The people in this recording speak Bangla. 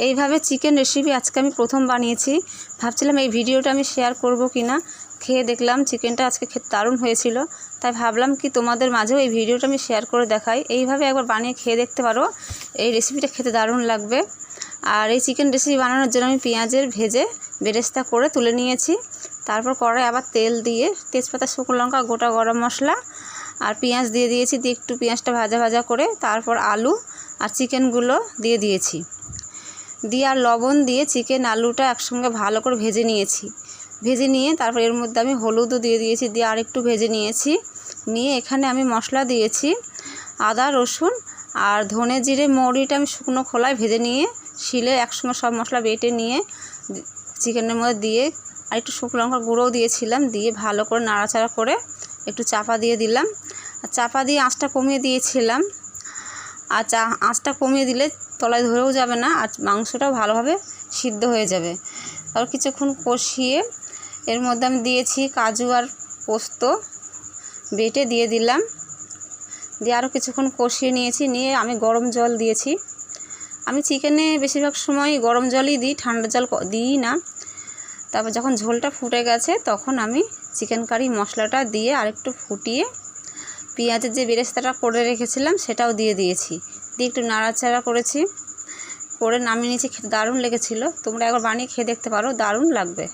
এইভাবে চিকেন রেসিপি আজকে আমি প্রথম বানিয়েছি। ভাবছিলাম এই ভিডিওটা আমি শেয়ার করব কি না, খেয়ে দেখলাম চিকেনটা আজকে খেতে দারুণ হয়েছিল। তাই ভাবলাম কি তোমাদের মাঝেও এই ভিডিওটা আমি শেয়ার করে দেখাই। এইভাবে একবার বানিয়ে খেয়ে দেখতে পারো, এই রেসিপিটা খেতে দারুণ লাগবে। আর এই চিকেন রেসিপি বানানোর জন্য আমি পেঁয়াজের ভেজে বেরেস্তা করে তুলে নিয়েছি। তারপর কড়াই আবার তেল দিয়ে তেজপাতা, শুকনো লঙ্কা, গোটা গরম মশলা আর পেঁয়াজ দিয়ে দিয়েছি। দিয়ে একটু পেঁয়াজটা ভাজা ভাজা করে তারপর আলু আর চিকেনগুলো দিয়ে দিয়েছি। দিয়ে আর লবণ দিয়ে চিকেন আলুটা একসঙ্গে ভালো করে ভেজে নিয়েছি। ভেজে নিয়ে তারপর এর মধ্যে আমি হলুদও দিয়ে দিয়েছি। দিয়ে আর একটু ভেজে নিয়েছি। নিয়ে এখানে আমি মশলা দিয়েছি আদা, রসুন আর ধনে, জিরে, মৌরিটা আমি শুকনো খোলায় ভেজে নিয়ে শিলে একসঙ্গে সব মশলা বেটে নিয়ে চিকেনের মধ্যে দিয়ে আর একটু শুকনো লঙ্কার গুঁড়োও দিয়েছিলাম। দিয়ে ভালো করে নাড়াচাড়া করে একটু চাপা দিয়ে দিলাম। আর চাপা দিয়ে আঁচটা কমিয়ে দিয়েছিলাম। আর আঁচটা কমিয়ে দিলে তলায় ধরেও যাবে না, আর মাংসটাও ভালোভাবে সিদ্ধ হয়ে যাবে। তারপর কিছুক্ষণ কষিয়ে এর মধ্যে আমি দিয়েছি কাজু আর পোস্ত বেটে দিয়ে দিলাম। দিয়ে আরও কিছুক্ষণ কষিয়ে নিয়েছি। নিয়ে আমি গরম জল দিয়েছি। আমি চিকেনে বেশিরভাগ সময় গরম জলই দিই, ঠান্ডা জল দিই না। তারপর যখন ঝোলটা ফুটে গেছে তখন আমি চিকেন কারি মশলাটা দিয়ে আরেকটু ফুটিয়ে পেঁয়াজের যে বেরেস্তাটা করে রেখেছিলাম সেটাও দিয়ে দিয়েছি। দিয়ে একটু নাড়াচাড়া করেছি, করে নামিয়ে নিয়েছি। খেতে দারুণ লেগেছিলো। তোমরা একবার বানিয়ে খেয়ে দেখতে পারো, দারুণ লাগবে।